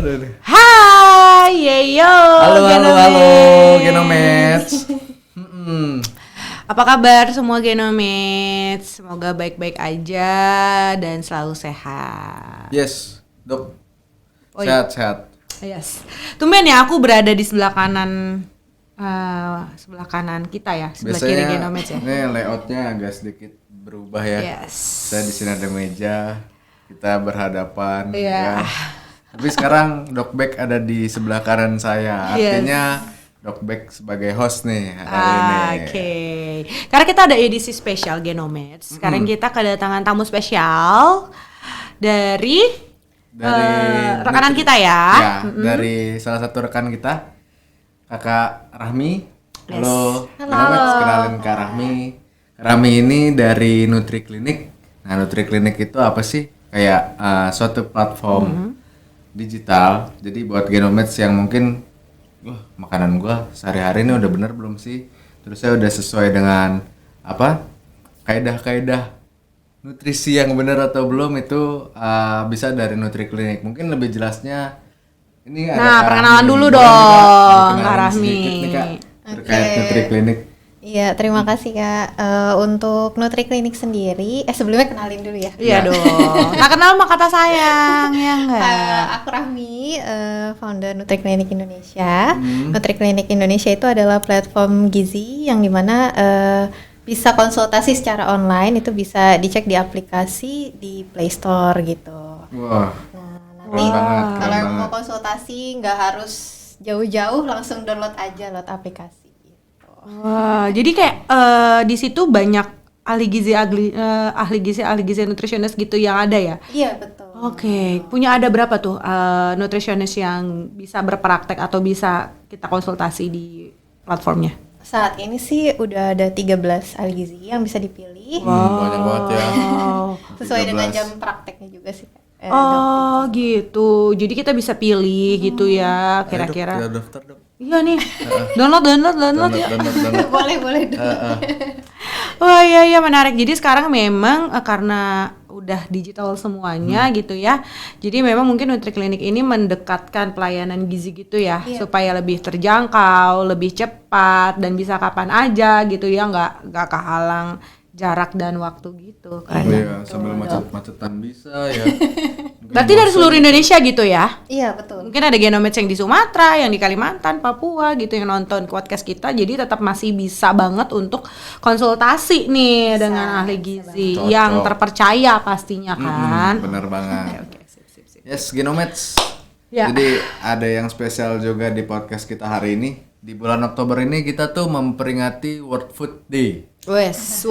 Aduh. Hai, yeyo. Halo, Genomets. Apa kabar semua Genomets? Semoga baik-baik aja dan selalu sehat. Yes, Dok. Oh, iya. Sehat. Yes. Tumben ya aku berada di sebelah kanan kita ya, sebelah Biasanya, kiri Genomets ya. Ini layoutnya agak sedikit berubah ya. Yes. Saya di sini ada meja, kita berhadapan. Iya. Ya. Tapi sekarang Doc Beck ada di sebelah kanan saya. Artinya Doc Beck sebagai host nih hari ini. Oke. Karena kita ada edisi spesial Genomets. Sekarang kita kedatangan tamu spesial dari rekanan kita ya. Ya, dari salah satu rekan kita, Kakak Rahmi. Halo, Genomets, kenalin Kak Rahmi. Rahmi ini dari Nutri Clinic. Nah, Nutri Clinic itu apa sih? Kayak suatu platform digital. Jadi buat Genomets yang mungkin makanan gua sehari-hari ini udah bener belum sih? Terus saya udah sesuai dengan apa? Kaidah-kaidah nutrisi yang benar atau belum itu bisa dari Nutri Clinic. Mungkin lebih jelasnya ini ada perkenalan Rahmi. dulu Boleh dong, Kak, Kak Rahmi. sedikit nih, Kak, terkait Nutri Clinic. Iya, terima kasih Kak. Untuk Nutri Clinic sendiri, sebelumnya kenalin dulu ya. Iya dong. Tak kenal mah kata sayang, ya enggak? Aku Rahmi, founder Nutri Clinic Indonesia. Nutri Clinic Indonesia itu adalah platform gizi yang dimana bisa konsultasi secara online, itu bisa dicek di aplikasi di Play Store gitu. Wah. Nah, nanti kalau mau konsultasi nggak harus jauh-jauh, langsung download aja aplikasi. Wah, jadi kayak di situ banyak ahli gizi nutritionist gitu yang ada ya? Iya, betul. Oke, punya ada berapa tuh nutritionist yang bisa berpraktek atau bisa kita konsultasi di platformnya? Saat ini sih udah ada 13 ahli gizi yang bisa dipilih. Banyak banget ya. Sesuai 13. dengan jam prakteknya juga sih. Oh gitu, jadi kita bisa pilih gitu ya kira-kira. Ayo, Dok, daftar dong. Iya nih, download ya. boleh dong. Oh iya menarik. Jadi sekarang memang karena udah digital semuanya gitu ya. Jadi memang mungkin Nutri Clinic ini mendekatkan pelayanan gizi gitu ya, supaya lebih terjangkau, lebih cepat dan bisa kapan aja gitu ya, nggak kehalang jarak dan waktu gitu. Iya, sambil macet-macetan bisa ya. Berarti dari seluruh Indonesia gitu ya? Iya, betul. Mungkin ada Genomets yang di Sumatera, yang di Kalimantan, Papua gitu yang nonton podcast kita, jadi tetap masih bisa banget untuk konsultasi nih dengan ahli gizi yang terpercaya pastinya kan. Bener banget. Oke, sip. Yes, Genomets. Ya. Jadi ada yang spesial juga di podcast kita hari ini. Di bulan Oktober ini kita tuh memperingati World Food Day. Wes,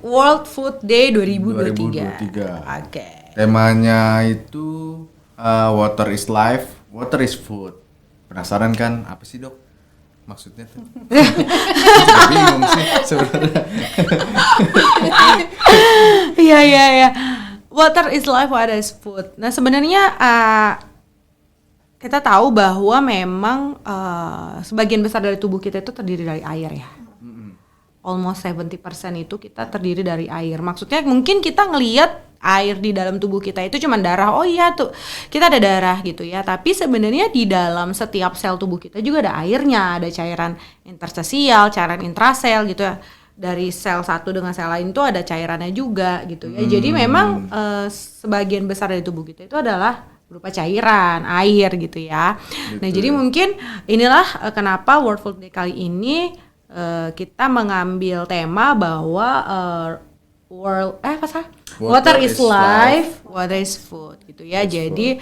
World Food Day 2023. Oke. Temanya itu Water is Life, Water is Food. Penasaran kan apa sih, Dok? Maksudnya tuh. Juga bingung sih sebenarnya. Iya. Water is life, water is food. Nah sebenarnya kita tahu bahwa memang sebagian besar dari tubuh kita itu terdiri dari air ya. Almost 70% itu kita terdiri dari air. Maksudnya mungkin kita ngelihat air di dalam tubuh kita itu cuma darah. Oh iya tuh, kita ada darah gitu ya. Tapi sebenarnya di dalam setiap sel tubuh kita juga ada airnya. Ada cairan interstisial, cairan intrasel gitu ya. Dari sel satu dengan sel lain itu ada cairannya juga gitu ya. Jadi memang sebagian besar dari tubuh kita itu adalah berupa cairan, air gitu ya. Nah jadi mungkin inilah kenapa World Food Day kali ini kita mengambil tema bahwa water is life, water is food gitu ya. Jadi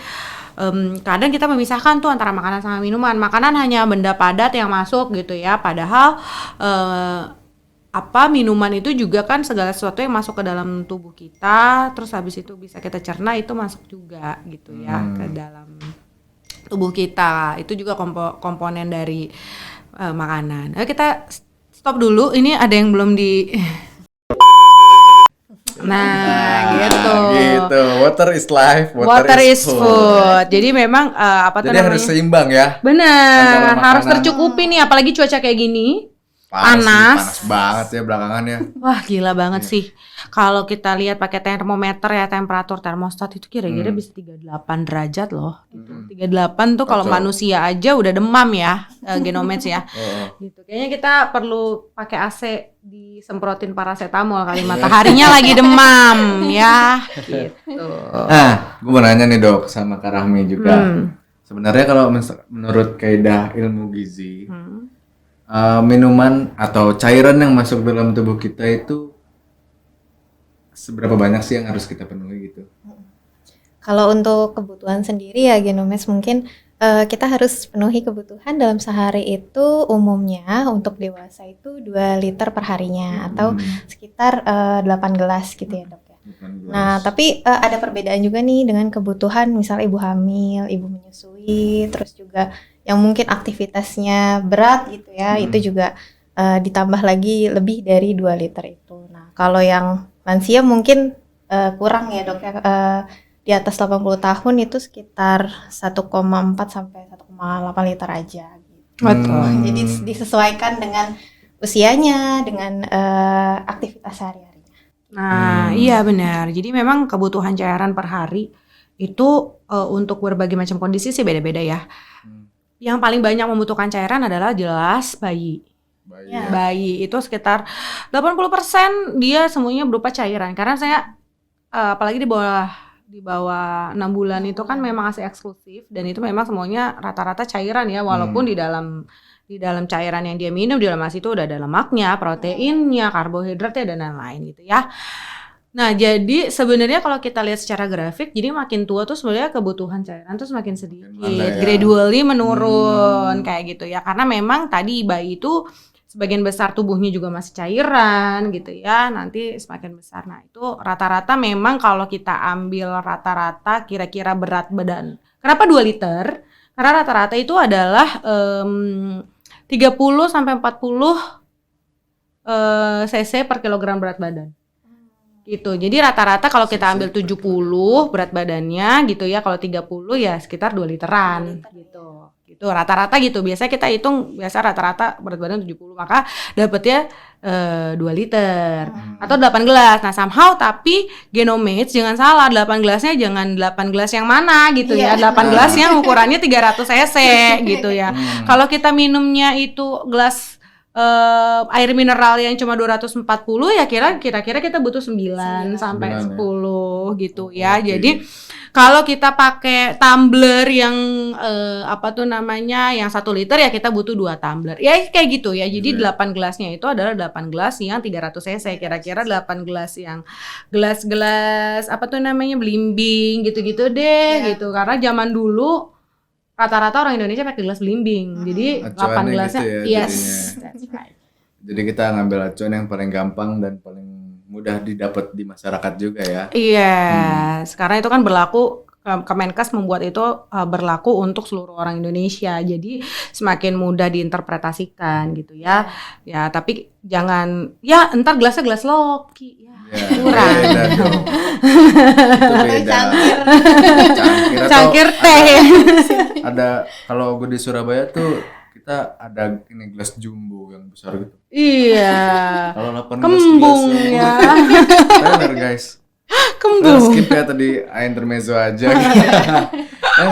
kadang kita memisahkan tuh antara makanan sama minuman. Makanan hanya benda padat yang masuk gitu ya. Padahal minuman itu juga kan segala sesuatu yang masuk ke dalam tubuh kita, terus habis itu bisa kita cerna, itu masuk juga gitu ya ke dalam tubuh kita. Itu juga komponen dari makanan. Nah, kita stop dulu. Ini ada yang belum di gitu. Water is life, water is food. Jadi memang Jadi harus seimbang ya. Benar, harus tercukupi nih, apalagi cuaca kayak gini. Panas banget ya belakangan ya. Wah gila banget sih. Kalau kita lihat pakai termometer ya, temperatur termostat itu kira-kira bisa 38 derajat loh. Gitu. 38 tuh kalau Kacau. manusia aja udah demam ya, Genomeds ya. Gitu. Kayaknya kita perlu pakai AC disemprotin paracetamol kali, mataharinya lagi demam ya. Gitu. Nah, gue mau nanya nih dok sama Kak Rahmi juga. Sebenarnya kalau menurut kaidah ilmu gizi, minuman atau cairan yang masuk dalam tubuh kita itu seberapa banyak sih yang harus kita penuhi gitu? Kalau untuk kebutuhan sendiri ya Genomeds mungkin kita harus penuhi kebutuhan dalam sehari itu umumnya untuk dewasa itu 2 liter per harinya atau sekitar 8 gelas gitu ya dok ya. Nah tapi ada perbedaan juga nih dengan kebutuhan misalnya ibu hamil, ibu menyusui, terus juga yang mungkin aktivitasnya berat gitu ya, itu juga ditambah lagi lebih dari 2 liter itu. Nah kalau yang lansia mungkin kurang ya dok ya, di atas 80 tahun itu sekitar 1,4 sampai 1,8 liter aja gitu. Jadi disesuaikan dengan usianya, dengan aktivitas sehari-harinya. Nah iya benar, jadi memang kebutuhan cairan per hari itu untuk berbagai macam kondisi sih beda-beda ya. Yang paling banyak membutuhkan cairan adalah jelas bayi. Bayi itu sekitar 80% dia semuanya berupa cairan. Karena saya apalagi di bawah 6 bulan itu kan memang ASI eksklusif dan itu memang semuanya rata-rata cairan ya, walaupun di dalam cairan yang dia minum di dalam ASI itu udah ada lemaknya, proteinnya, karbohidratnya dan lain-lain gitu ya. Nah, jadi sebenarnya kalau kita lihat secara grafik, jadi makin tua tuh sebenarnya kebutuhan cairan tuh semakin sedikit, gradually menurun kayak gitu ya. Karena memang tadi bayi itu sebagian besar tubuhnya juga masih cairan gitu ya, nanti semakin besar. Nah, itu rata-rata memang kalau kita ambil rata-rata kira-kira berat badan. Kenapa 2 liter? Karena rata-rata itu adalah 30 sampai 40 cc per kilogram berat badan. Gitu. Jadi rata-rata kalau kita ambil 70 berat badannya gitu ya, kalau 30 ya sekitar 2 literan gitu. Gitu rata-rata gitu. Biasanya kita hitung rata-rata berat badan 70, maka dapetnya 2 liter atau 8 gelas. Nah, somehow tapi Genomeds jangan salah, 8 gelasnya jangan 8 gelas yang mana gitu ya. 8 gelas yang ukurannya 300 cc gitu ya. Kalau kita minumnya itu gelas air mineral yang cuma 240 ya kira-kira kita butuh 9 sampai 10 gitu ya. Jadi kalau kita pakai tumbler yang yang 1 liter ya kita butuh 2 tumbler. Ya kayak gitu ya. Jadi 8 gelasnya itu adalah 8 gelas yang 300 cc. Kira-kira 8 gelas yang gelas-gelas belimbing gitu-gitu deh gitu. Karena zaman dulu rata-rata orang Indonesia pakai gelas belimbing. Jadi 8 gelasnya gitu ya, that's right. Jadi kita ngambil acuan yang paling gampang dan paling mudah didapat di masyarakat juga ya. Iya, sekarang itu kan berlaku, Kemenkes membuat itu berlaku untuk seluruh orang Indonesia. Jadi semakin mudah diinterpretasikan gitu ya. Ya, tapi jangan entar gelasnya gelas Loki ya. Kurang. Beda dong. Itu beda. Cangkir teh. Ada kalau gue di Surabaya tuh kita ada ini gelas jumbo yang besar gitu. Iya. Kalau 8 Kembung gelas ya. bener guys. Kembung. Skip ya tadi intermezzo aja. Nah,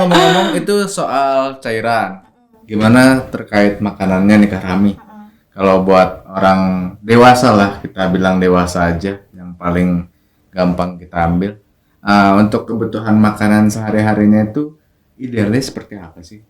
ngomong-ngomong itu soal cairan. Gimana terkait makanannya nih Kak Rahmi? Kalau buat orang dewasa lah, kita bilang dewasa aja, yang paling gampang kita ambil. Untuk kebutuhan makanan sehari-harinya itu idealnya seperti apa sih?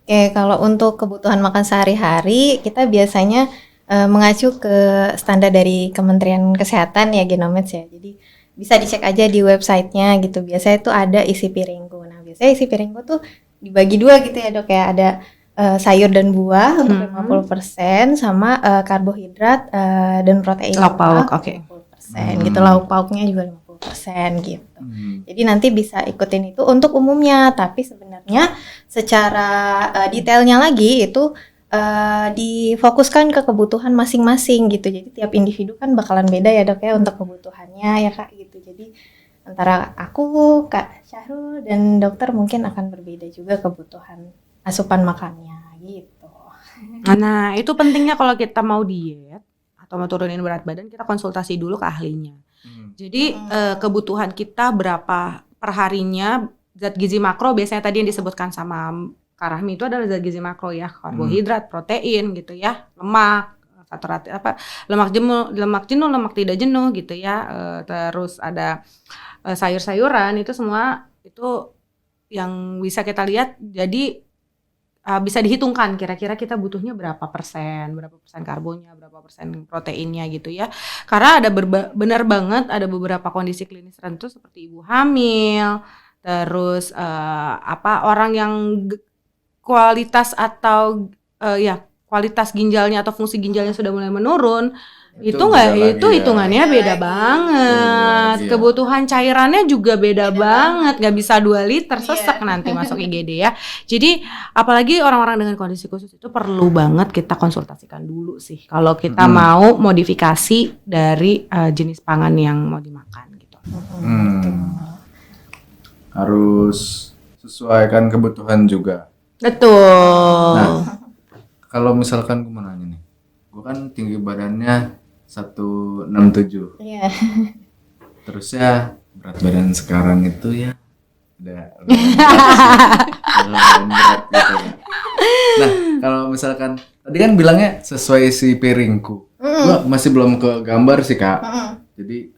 Oke, kalau untuk kebutuhan makan sehari-hari, kita biasanya mengacu ke standar dari Kementerian Kesehatan ya Genomeds ya. Jadi bisa dicek aja di websitenya gitu. Biasanya itu ada isi piringku. Nah, biasanya isi piringku tuh dibagi 2 gitu ya dok ya. Ada sayur dan buah untuk 50% sama karbohidrat dan protein. Lauk pauk, oke. 50% gitu. Lauk pauknya juga 50% gitu. Jadi nanti bisa ikutin itu untuk umumnya, tapi sebenarnya secara detailnya lagi itu difokuskan ke kebutuhan masing-masing gitu. Jadi tiap individu kan bakalan beda ya dok ya untuk kebutuhannya ya kak gitu. Jadi antara aku, Kak Syahrul dan dokter mungkin akan berbeda juga kebutuhan asupan makannya gitu. Nah, itu pentingnya kalau kita mau diet atau mau turunin berat badan, kita konsultasi dulu ke ahlinya. Jadi kebutuhan kita berapa perharinya, zat gizi makro biasanya tadi yang disebutkan sama Kak Rahmi itu adalah zat gizi makro ya, karbohidrat, protein gitu ya, lemak, lemak jenuh, lemak tidak jenuh gitu ya, terus ada sayur-sayuran, itu semua itu yang bisa kita lihat. Jadi bisa dihitungkan kira-kira kita butuhnya berapa persen karbonya, berapa persen proteinnya gitu ya. Karena ada benar banget ada beberapa kondisi klinis tertentu seperti ibu hamil, terus orang yang kualitas atau kualitas ginjalnya atau fungsi ginjalnya sudah mulai menurun. Itu hitungannya beda banget. Kebutuhan cairannya juga beda banget. Nggak bisa 2 liter sesek nanti masuk IGD ya. Jadi apalagi orang-orang dengan kondisi khusus itu perlu banget kita konsultasikan dulu sih. Kalau kita mau modifikasi dari jenis pangan yang mau dimakan gitu. Harus sesuaikan kebutuhan juga. Betul. Nah, kalau misalkan gue mau nanya nih, gue kan tinggi badannya 167. Iya. Terus ya berat badan sekarang itu ya udah berat gitu ya. Nah, kalau misalkan tadi kan bilangnya sesuai isi piringku. Gua masih belum ke gambar sih, Kak. Jadi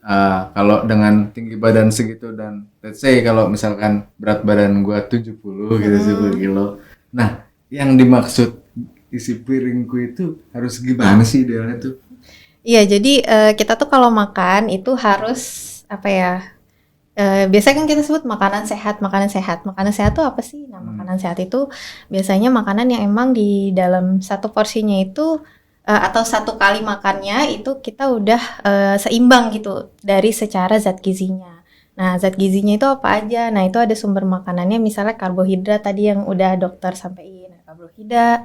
kalau dengan tinggi badan segitu dan let's say kalau misalkan berat badan gua 70 gitu, 10 kilo. Nah, yang dimaksud isi piringku itu harus gimana sih idealnya tuh? Iya, jadi kita tuh kalau makan itu harus apa ya? Biasanya kan kita sebut makanan sehat. Makanan sehat tuh apa sih? Nah, makanan sehat itu biasanya makanan yang emang di dalam satu porsinya itu atau satu kali makannya itu kita udah seimbang gitu dari secara zat gizinya. Nah, zat gizinya itu apa aja? Nah, itu ada sumber makanannya, misalnya karbohidrat tadi yang udah dokter sampaikan.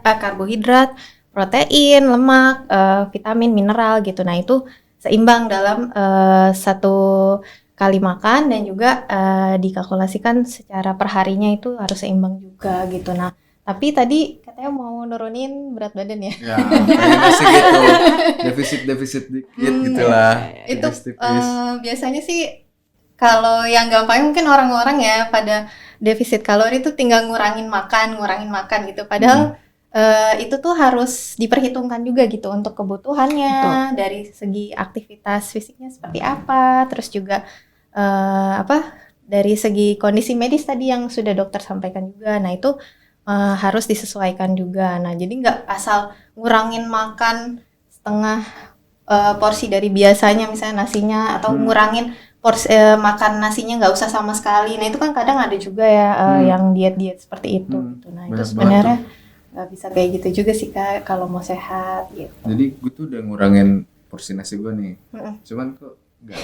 Karbohidrat, protein, lemak, vitamin, mineral gitu. Nah, itu seimbang dalam satu kali makan dan juga dikalkulasikan secara perharinya itu harus seimbang juga gitu. Nah, tapi tadi katanya mau nurunin berat badan ya? Ya, kayaknya sih gitu. Defisit dikit gitulah. Itu biasanya sih kalau yang gampang mungkin orang-orang ya pada defisit kalori itu tinggal ngurangin makan gitu. Padahal itu tuh harus diperhitungkan juga gitu untuk kebutuhannya. Betul. Dari segi aktivitas fisiknya seperti apa, terus juga dari segi kondisi medis tadi yang sudah dokter sampaikan juga. Nah, itu harus disesuaikan juga. Nah, jadi nggak asal ngurangin makan setengah porsi dari biasanya, misalnya nasinya, atau ngurangin porsi makan nasinya nggak usah sama sekali. Nah, itu kan kadang ada juga ya yang diet seperti itu gitu. Nah, itu sebenarnya nggak bisa kayak gitu juga sih, Kak, kalau mau sehat gitu. Jadi gue tuh udah ngurangin porsi nasi gue nih, cuman kok nggak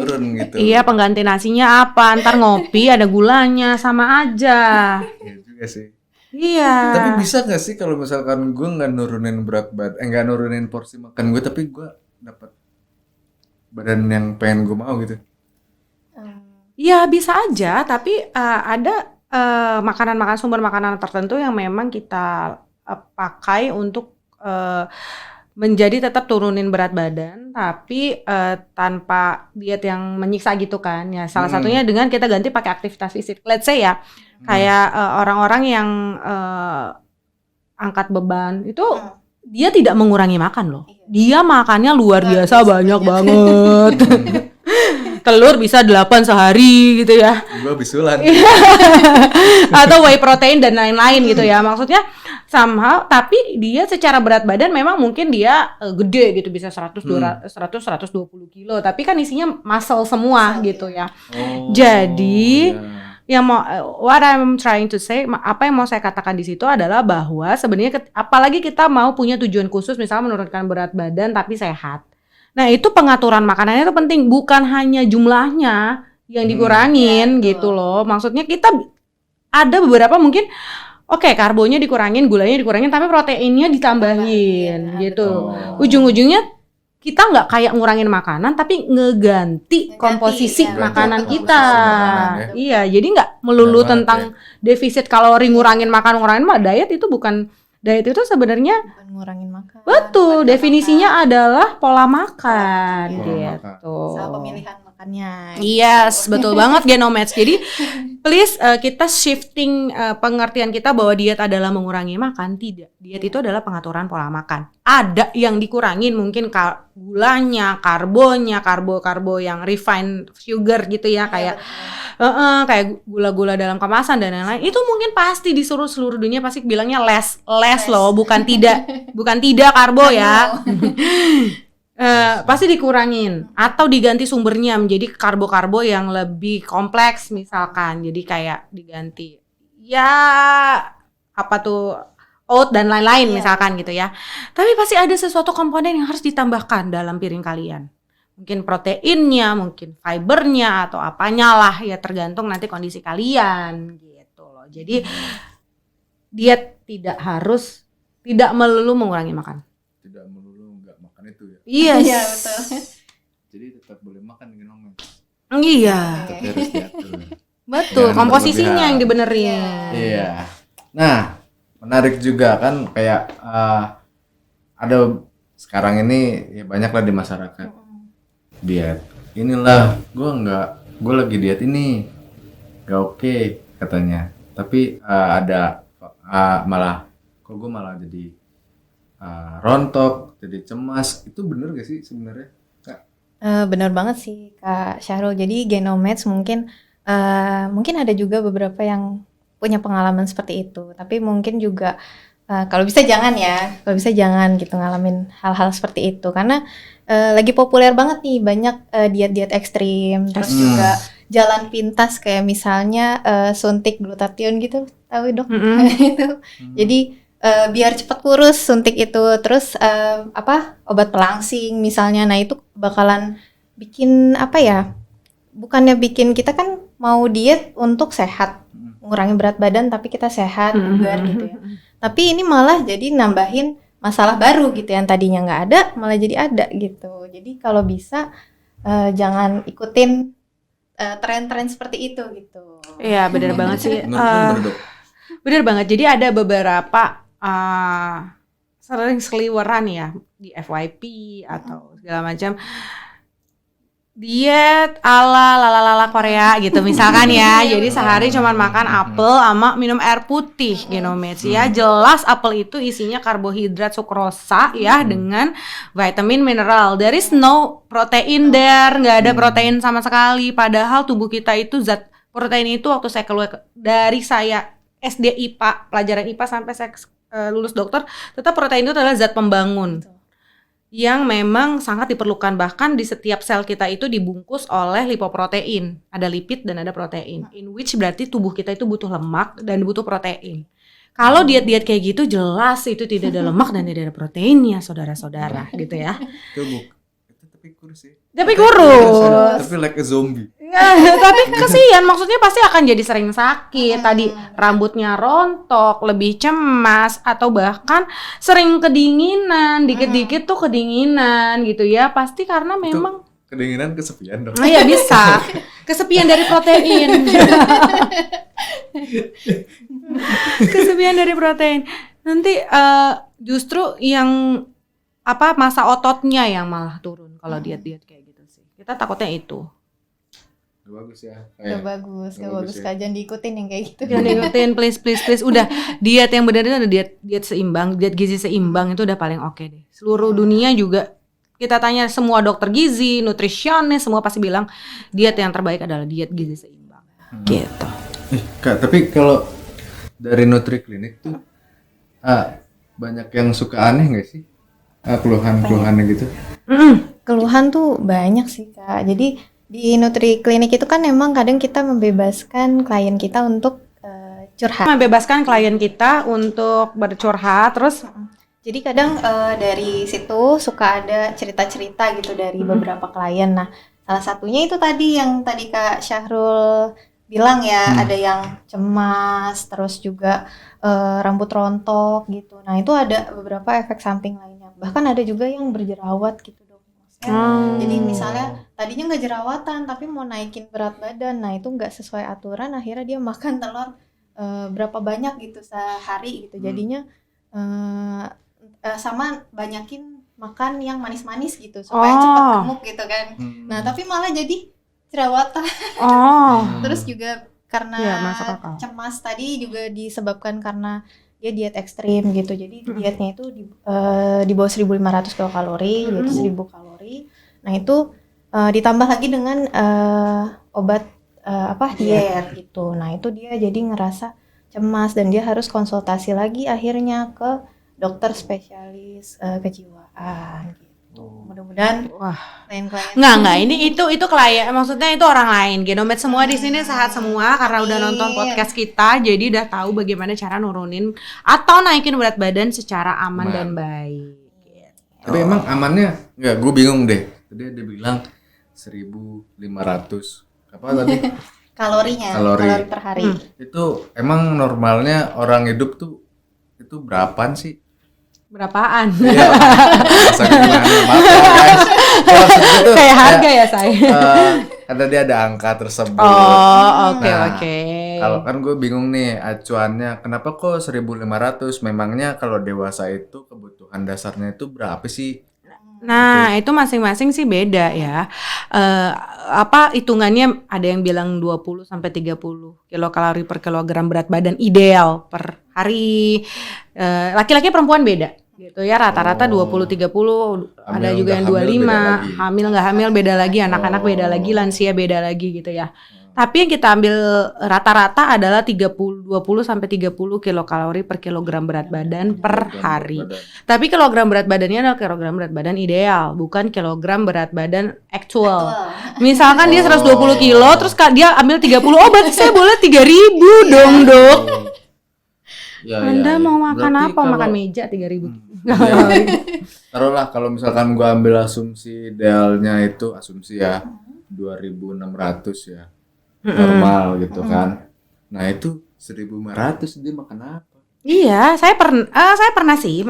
turun gitu. Iya, pengganti nasinya apa? Ntar ngopi ada gulanya, sama aja. Iya juga sih. Iya. Tapi bisa nggak sih kalau misalkan gue nggak nurunin berat badan, nggak nurunin porsi makan gue, tapi gue dapat badan yang pengen gue mau gitu? Ya bisa aja, tapi ada makanan-makanan, sumber makanan tertentu yang memang kita pakai untuk menjadi tetap turunin berat badan, tapi tanpa diet yang menyiksa gitu kan ya. Salah satunya dengan kita ganti pakai aktivitas fisik. Let's say ya, kayak orang-orang yang angkat beban itu dia tidak mengurangi makan loh. Dia makannya luar biasa banyak banget. Telur bisa 8 sehari gitu ya. Gue bisulan. Atau whey protein dan lain-lain gitu ya. Maksudnya somehow, tapi dia secara berat badan memang mungkin dia gede gitu, bisa 120 kilo, tapi kan isinya muscle semua gitu ya. Jadi yang what I'm trying to say, apa yang mau saya katakan di situ adalah bahwa sebenarnya apalagi kita mau punya tujuan khusus, misalnya menurunkan berat badan tapi sehat. Nah, itu pengaturan makanannya itu penting, bukan hanya jumlahnya yang dikurangin gitu loh. Maksudnya kita ada beberapa mungkin karbonya dikurangin, gulanya dikurangin, tapi proteinnya ditambahin gitu. Ujung-ujungnya kita nggak kayak ngurangin makanan, tapi ngeganti komposisi makanan kita. Iya, jadi nggak melulu tentang defisit kalori, ngurangin makan, diet itu bukan Diet itu sebenarnya Bukan ngurangin makan. betul, bukan definisinya adalah pola makan Pola gitu. soal pemilihan makannya. Yes, betul banget Genomatch. Jadi please kita shifting pengertian kita bahwa diet adalah mengurangi makan. Tidak, diet itu adalah pengaturan pola makan. Ada yang dikurangin mungkin gulanya, karbonya, karbo yang refined sugar gitu ya, kayak kayak gula-gula dalam kemasan dan lain-lain. Itu mungkin pasti disuruh seluruh dunia pasti bilangnya less loh, bukan tidak karbo ya. Pasti dikurangin atau diganti sumbernya menjadi karbo-karbo yang lebih kompleks misalkan. Jadi kayak diganti ya apa tuh oat dan lain-lain misalkan gitu ya. Tapi pasti ada sesuatu komponen yang harus ditambahkan dalam piring kalian. Mungkin proteinnya, mungkin fibernya atau apanya lah ya, tergantung nanti kondisi kalian gitu loh. Jadi diet tidak melulu mengurangi makan. Tidak melulu nggak makan itu ya. Yes. Iya, betul. Jadi tetap boleh makan Genomatch. Iya. Tapi harus diatur. Betul, Jangan komposisinya berlebihan. yang dibenerin. Iya. Nah, menarik juga kan kayak ada sekarang ini ya banyak lah di masyarakat diet. Inilah gue lagi diet ini gak oke katanya. Tapi ada malah kok gue malah jadi rontok, jadi cemas. Itu bener gak sih sebenarnya, Kak? Benar banget sih Kak Syahrul. Jadi Genomatch mungkin ada juga beberapa yang punya pengalaman seperti itu. Tapi mungkin juga kalau bisa jangan gitu ngalamin hal-hal seperti itu, karena lagi populer banget nih banyak diet-diet ekstrim, terus juga jalan pintas kayak misalnya suntik glutathione gitu, tahu dok? Itu. Jadi biar cepat kurus suntik itu, terus obat pelangsing misalnya. Nah itu bakalan bikin bukannya bikin kita kan mau diet untuk sehat, mengurangi berat badan tapi kita sehat, bugar gitu ya. Tapi ini malah jadi nambahin masalah baru gitu, yang tadinya nggak ada malah jadi ada gitu. Jadi kalau bisa jangan ikutin tren-tren seperti itu gitu. Iya, benar banget sih. Bener dok. Benar banget. Jadi ada beberapa sering seliweran ya di FYP atau segala macam. Diet ala Korea gitu misalkan ya. Jadi sehari cuma makan apel sama minum air putih Genomatch ya. Jelas apel itu isinya karbohidrat sukrosa ya, dengan vitamin mineral. There is no protein there, nggak ada protein sama sekali. Padahal tubuh kita itu zat protein itu, waktu saya keluar dari saya SD IPA, pelajaran IPA sampai saya lulus dokter, tetap protein itu adalah zat pembangun yang memang sangat diperlukan. Bahkan di setiap sel kita itu dibungkus oleh lipoprotein. Ada lipid dan ada protein. In which berarti tubuh kita itu butuh lemak dan butuh protein. Kalau diet-diet kayak gitu jelas itu tidak ada lemak dan tidak ada proteinnya, saudara-saudara gitu ya. Itu tapi kurus sih. Tapi kurus. Tapi like a zombie. Tapi kasihan, maksudnya pasti akan jadi sering sakit. Tadi rambutnya rontok, lebih cemas, atau bahkan sering kedinginan, dikit-dikit tuh kedinginan gitu ya. Pasti karena memang kedinginan kesepian dong. Nah, ya bisa. Kesepian dari protein. Kesepian dari protein. Nanti justru yang masa ototnya yang malah turun kalau diet-diet kayak gitu sih. Kita takutnya itu. Gak bagus ya. Gak bagus ya. Kak, jangan diikutin yang kayak gitu. Jangan diikutin, please. Udah, diet yang benar itu ada diet seimbang, diet gizi seimbang itu udah paling oke deh. Seluruh dunia juga kita tanya semua dokter gizi, nutrisionis, semua pasti bilang diet yang terbaik adalah diet gizi seimbang. Gitu. Kak, tapi kalau dari Nutriklinik tuh banyak yang suka aneh nggak sih? Keluhan-keluhannya gitu? Keluhan tuh banyak sih Kak. Jadi di Nutriklinik itu kan emang kadang kita membebaskan klien kita untuk curhat. Membebaskan klien kita untuk bercurhat, terus jadi kadang dari situ suka ada cerita-cerita gitu dari beberapa klien. Nah, salah satunya itu tadi yang tadi Kak Syahrul bilang ya, ada yang cemas, terus juga rambut rontok gitu. Nah, itu ada beberapa efek samping lainnya. Bahkan ada juga yang berjerawat gitu dok. Jadi misalnya tadinya nggak jerawatan tapi mau naikin berat badan, nah itu nggak sesuai aturan, akhirnya dia makan telur berapa banyak gitu sehari gitu, jadinya sama banyakin makan yang manis-manis gitu supaya cepat gemuk gitu kan. Nah tapi malah jadi jerawatan. Terus juga karena cemas tadi juga disebabkan karena dia diet ekstrim gitu. Jadi dietnya itu di bawah 1.500 kilokalori, yaitu 1.000 kalori. Nah itu ditambah lagi dengan obat diet gitu. Nah itu dia jadi ngerasa cemas dan dia harus konsultasi lagi akhirnya ke dokter spesialis kejiwaan gitu. Mudah-mudahan klien-klien Enggak, itu klien, maksudnya itu orang lain. Genomed semua di sini sehat semua karena udah nonton podcast kita, jadi udah tahu bagaimana cara nurunin atau naikin berat badan secara aman dan baik. Tapi emang amannya? Enggak, gue bingung deh. Tadi dia bilang 1.500 apa tadi? kalori per hari. Itu emang normalnya orang hidup tuh itu berapaan sih? Berapaan? Iya. Maaf ya guys. Kayak harga ya saya. Karena dia ada angka tersebut. Oke. Kalau kan gue bingung nih acuannya, kenapa kok 1.500? Memangnya kalau dewasa itu kebutuhan dasarnya itu berapa sih? Nah, itu masing-masing sih beda ya. Hitungannya ada yang bilang 20 sampai 30 kilokalori per kilogram berat badan ideal per hari. Laki-laki perempuan beda gitu ya, rata-rata 20 30, ada juga yang 25, hamil nggak hamil beda lagi, anak-anak beda lagi, lansia beda lagi gitu ya. Tapi yang kita ambil rata-rata adalah 20 sampai 30 kilokalori per kilogram berat badan per hari. Tapi kilogram berat badannya adalah kilogram berat badan ideal, bukan kilogram berat badan actual. Misalkan dia 120 kilo, terus dia ambil 30, berarti saya boleh 3.000 dong, Dok. Anda mau makan berarti apa? Makan meja 3.000. Taruhlah kalau misalkan gua ambil asumsi idealnya itu asumsi ya 2.600 ya. Normal gitu kan. Nah, itu 1.500 dia makan apa? Iya, saya pernah sih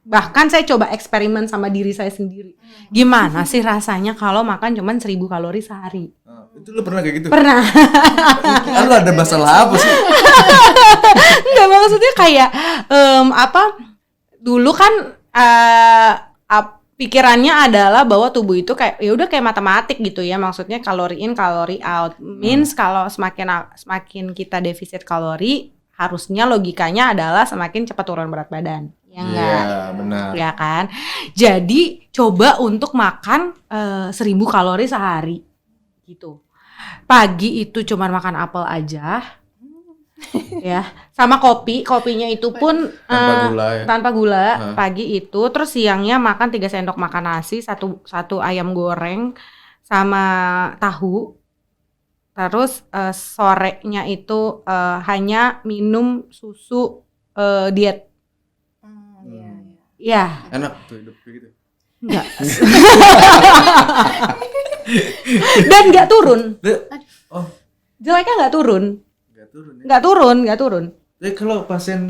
bahkan saya coba eksperimen sama diri saya sendiri. Gimana sih rasanya kalau makan cuman 1.000 kalori sehari? Itu lu pernah kayak gitu? Pernah. Lu ada masalah apa sih? Enggak, maksudnya kayak dulu kan pikirannya adalah bahwa tubuh itu kayak ya udah kayak matematik gitu ya, maksudnya kalori in kalori out means kalau semakin kita defisit kalori harusnya logikanya adalah semakin cepat turun berat badan. Ya enggak? Iya, benar. Ya kan? Jadi coba untuk makan 1.000 kalori sehari gitu. Pagi itu cuma makan apel aja. Ya, sama kopinya itu pun tanpa gula pagi itu, terus siangnya makan 3 sendok makan nasi, satu ayam goreng sama tahu. Terus sorenya itu hanya minum susu diet. Ya. Enak tuh hidup kayak gitu. Enggak. Dan enggak turun. Jeleknya enggak turun. Nggak turun. Jadi kalau klien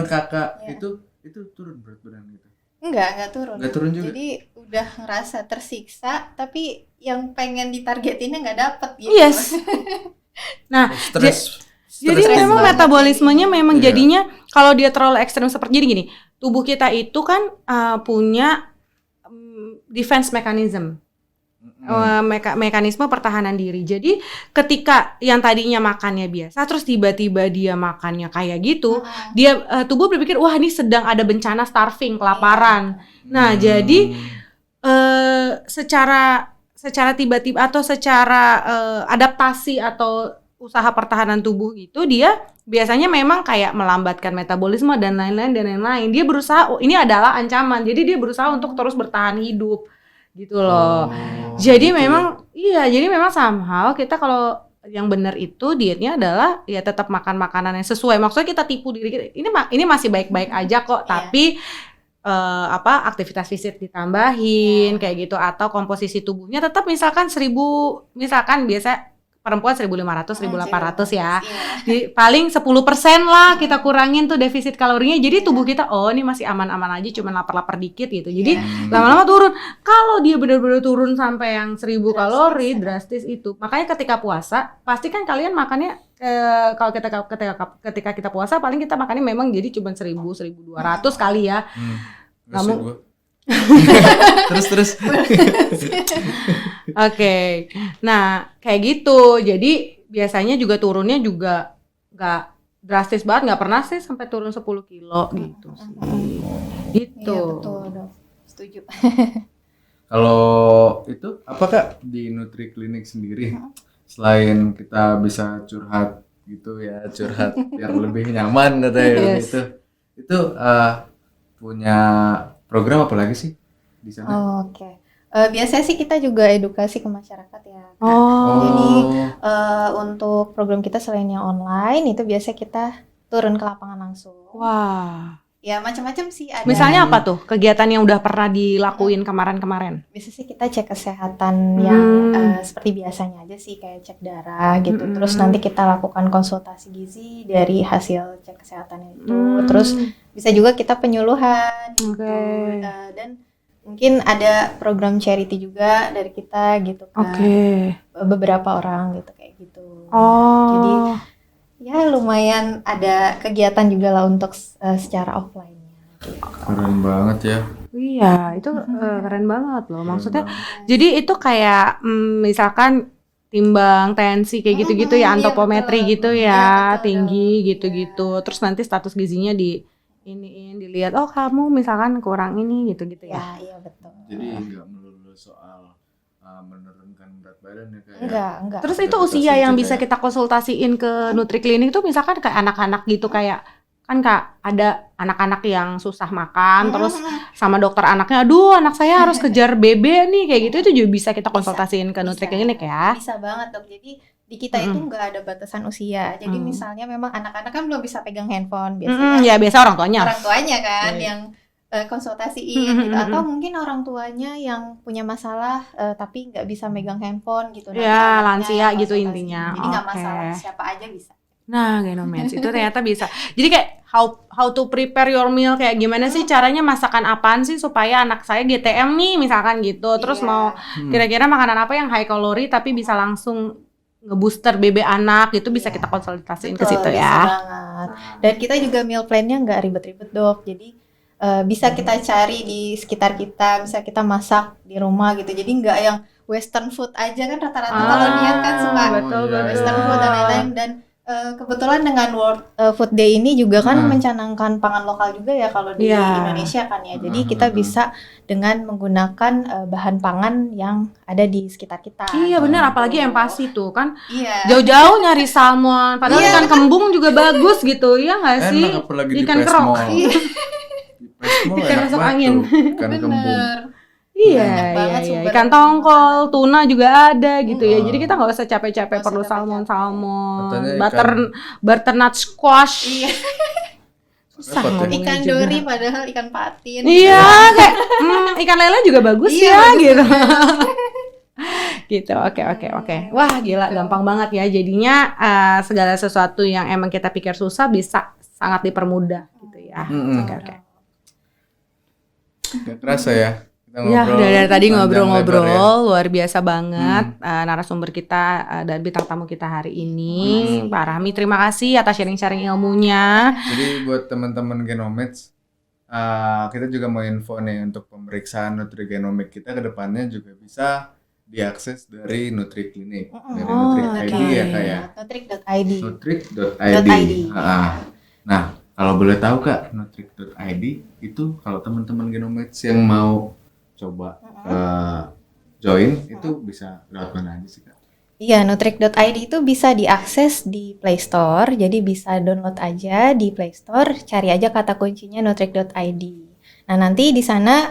kakak itu turun berat badan gitu? Enggak turun. Nggak turun juga. Jadi udah ngerasa tersiksa, tapi yang pengen ditargetinnya nggak dapet gitu. Yes. Nah, jadi memang metabolismenya memang jadinya kalau dia terlalu ekstrem seperti jadi gini, tubuh kita itu kan punya defense mechanism. Mekanisme pertahanan diri. Jadi ketika yang tadinya makannya biasa terus tiba-tiba dia makannya kayak gitu, dia tubuh berpikir wah ini sedang ada bencana starving, kelaparan. Nah, jadi secara tiba-tiba atau secara adaptasi atau usaha pertahanan tubuh gitu, dia biasanya memang kayak melambatkan metabolisme dan lain-lain. Dia berusaha, ini adalah ancaman. Jadi dia berusaha untuk terus bertahan hidup. Gitu loh. Jadi gitu memang jadi memang somehow kita kalau yang benar itu dietnya adalah ya tetap makan makanan yang sesuai. Maksudnya kita tipu diri kita. Ini masih baik-baik aja kok, tapi aktivitas fisik ditambahin kayak gitu, atau komposisi tubuhnya tetap misalkan 1.000, misalkan biasa perempuan 1.500, 1.800 ya. Iya. Paling 10% lah kita kurangin tuh defisit kalorinya. Jadi tubuh kita ini masih aman-aman aja, cuma lapar-lapar dikit gitu. Jadi lama-lama turun. Kalau dia benar-benar turun sampai yang 1.000 kalori, drastis itu. Makanya ketika puasa, pasti kan kalian makannya kalau ketika kita puasa paling kita makannya memang jadi cuma 1.000, 1.200 kali ya. Kamu terus Oke. Nah, kayak gitu. Jadi biasanya juga turunnya juga nggak drastis banget, nggak pernah sih sampai turun 10 kilo gitu sih. Gitu. Iya betul dok, setuju. Kalau itu apa Kak di Nutri Klinik sendiri selain kita bisa curhat gitu ya, curhat biar lebih nyaman katanya Yes. gitu. Itu punya program apa lagi sih di sana? Oke. Biasanya sih kita juga edukasi ke masyarakat ya. Kak. Oh. Jadi untuk program kita selain yang online itu biasa kita turun ke lapangan langsung. Wah. Ya macam-macam sih ada. Misalnya apa tuh kegiatan yang udah pernah dilakuin kemarin-kemarin? Biasanya sih kita cek kesehatan yang seperti biasanya aja sih, kayak cek darah gitu. Terus nanti kita lakukan konsultasi gizi dari hasil cek kesehatan itu. Terus bisa juga kita penyuluhan gitu. Oke. Dan mungkin ada program charity juga dari kita gitu kan. Beberapa orang gitu kayak gitu. Jadi ya lumayan ada kegiatan juga lah untuk secara offline-nya. Keren banget ya. Iya, itu keren banget loh. Maksudnya, jadi itu kayak misalkan timbang tensi kayak gitu-gitu ya, Iya, antropometri betul. gitu Iya, ya, betul, tinggi dok. gitu-gitu. Terus nanti status gizinya dilihat. Oh, kamu misalkan kurang ini gitu-gitu ya. Iya betul. Jadi nggak melulu soal menurunkan berat badan ya kayak. Enggak. Terus itu usia yang bisa kita konsultasiin ke Nutri Klinik tuh misalkan kayak anak-anak gitu, kayak kan Kak ada anak-anak yang susah makan terus sama dokter anaknya, aduh anak saya harus kejar BB nih kayak gitu, itu juga bisa kita konsultasiin ke Nutri Klinik ya. Bisa banget dok. Jadi di kita itu nggak ada batasan usia. Jadi misalnya memang anak-anak kan belum bisa pegang handphone biasanya. Ya biasa orang tuanya. Orang tuanya kan yang konsultasiin gitu, atau mungkin orang tuanya yang punya masalah tapi nggak bisa megang handphone gitu. Ya, anaknya lansia gitu konsultasi. intinya. Jadi nggak Oke. masalah, siapa aja bisa. Nah, Genomeds itu ternyata bisa. Jadi kayak how to prepare your meal, kayak gimana sih caranya masakan apaan sih supaya anak saya GTM nih misalkan gitu. Terus Iya. mau kira-kira makanan apa yang high kalori tapi bisa langsung ngebooster BB anak, itu bisa kita konsultasiin ke Betul, situ bisa ya. banget. Dan kita juga meal plan-nya nggak ribet-ribet dok. Jadi bisa kita cari di sekitar kita, bisa kita masak di rumah gitu. Jadi nggak yang western food aja kan, rata-rata kalau diet kan suka betul. western food dan lain-lain. Dan kebetulan dengan World Food Day ini juga kan mencanangkan pangan lokal juga ya kalau di Indonesia kan ya. Jadi kita bisa dengan menggunakan bahan pangan yang ada di sekitar kita. Iya benar, apalagi empasi tuh kan. Iya. Jauh-jauh nyari salmon, padahal ikan kembung juga bagus gitu, iya nggak sih? Enak apalagi di Ikan Pesmol. kerok. Di Pesmol Ikan enak masuk banget angin. tuh, ikan kembung. Bener. Iya, banget iya. sumber Ikan tongkol, tuna juga ada gitu ya. Jadi kita nggak usah capek-capek perlu salmon, Katanya butternut squash. Iya. Susah Repot ya. ngomongnya Ikan juga. dori padahal ikan patin. Iya, kayak ikan lele juga bagus Iya, ya bagus gitu. Gitu, oke. Wah, gila, gampang banget ya. Jadinya segala sesuatu yang emang kita pikir susah bisa sangat dipermudah gitu ya. Oke. Gak kerasa ya. Kita Ya, ngobrol dari tadi panjang ngobrol-ngobrol lebar ya. luar biasa banget narasumber kita dan bintang tamu kita hari ini, Pak Rahmi. Terima kasih atas sharing-sharing ilmunya. Jadi buat teman-teman Genomeds, kita juga mau info nih untuk pemeriksaan nutrigenomik kita ke depannya juga bisa diakses dari Nutri Klinik, dari Nutrik.id ya kayak Nutrik.id. Nutrik.id. Nah, kalau boleh tahu Kak, Nutrik.id itu kalau teman-teman Genomeds yang mau coba join itu bisa lewat mana aja sih Kak? Iya, Nutrik.id itu bisa diakses di Play Store. Jadi bisa download aja di Play Store, cari aja kata kuncinya Nutrik.id. Nah, nanti di sana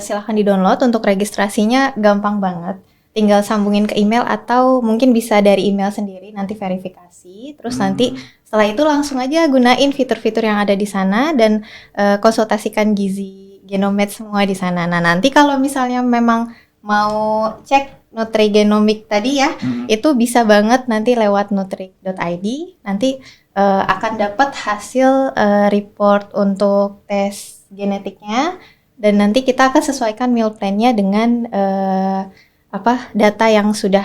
silahkan di-download. Untuk registrasinya gampang banget. Tinggal sambungin ke email atau mungkin bisa dari email sendiri nanti verifikasi. Terus nanti setelah itu langsung aja gunain fitur-fitur yang ada di sana dan konsultasikan gizi Genomeds semua di sana. Nah, nanti kalau misalnya memang mau cek nutrigenomik tadi ya, itu bisa banget nanti lewat nutrik.id, nanti akan dapat hasil report untuk tes genetiknya, dan nanti kita akan sesuaikan meal plan-nya dengan data yang sudah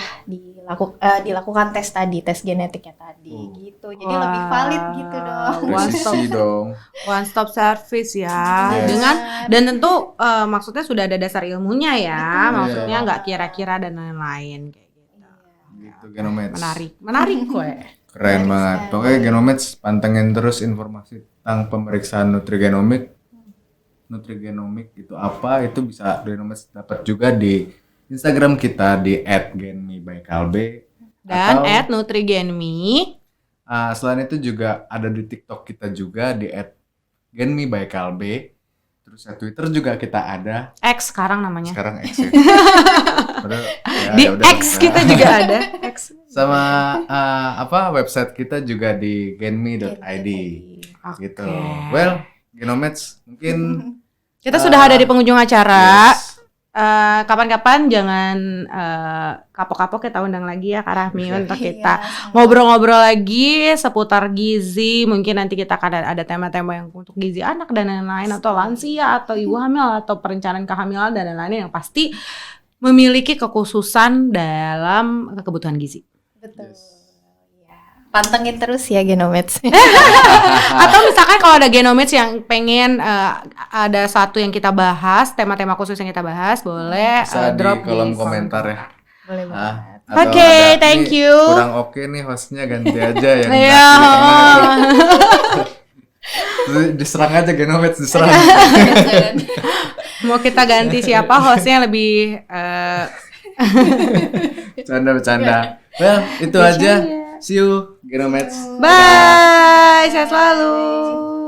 dilakukan tes tadi, tes genetiknya tadi gitu. Jadi lebih valid gitu dong. Presisi dong. One stop service ya. Yes. Dengan dan tentu maksudnya sudah ada dasar ilmunya ya. Betul. Maksudnya nggak kira-kira dan lain-lain kayak gitu. Gitu Genomeds. Menarik gue. Keren banget. Pokoknya Genomeds pantengin terus informasi tentang pemeriksaan nutrigenomik. Nutrigenomik itu apa? Itu bisa Genomeds dapat juga di Instagram kita di @genmi_by_kalbe Dan atau @nutrigenmi. selain itu juga ada di TikTok kita juga di @genmi_by_kalbe. Terus Twitter juga kita ada. X sekarang namanya. Sekarang X ya. Padahal, ya, Di udah X lah. kita juga ada. X. Sama website kita juga di genmi.id gitu. Well, Genomeds mungkin Kita sudah ada di penghujung acara. yes. Kapan-kapan jangan kapok-kapok kita undang lagi ya Kak Rahmi untuk kita Iya, ngobrol-ngobrol lagi seputar gizi. Mungkin nanti kita akan ada tema-tema yang untuk gizi anak dan lain-lain, atau lansia, atau ibu hamil, atau perencanaan kehamilan dan lain-lain yang pasti memiliki kekhususan dalam kebutuhan gizi. betul. Ya. Pantengin terus ya Genomeds. Atau misalkan kalau ada Genomeds yang pengen ada satu yang kita bahas, tema-tema khusus yang kita bahas, boleh Bisa di drop kolom di komentar ya. Boleh banget. Atau Oke, ada, thank "Nih, you." Kurang oke nih hostnya, ganti aja yang Iya. diserang aja Genomeds, diserang. Mau kita ganti siapa hostnya lebih Bercanda. Well, itu aja. See you Genomeds. bye, sehat selalu.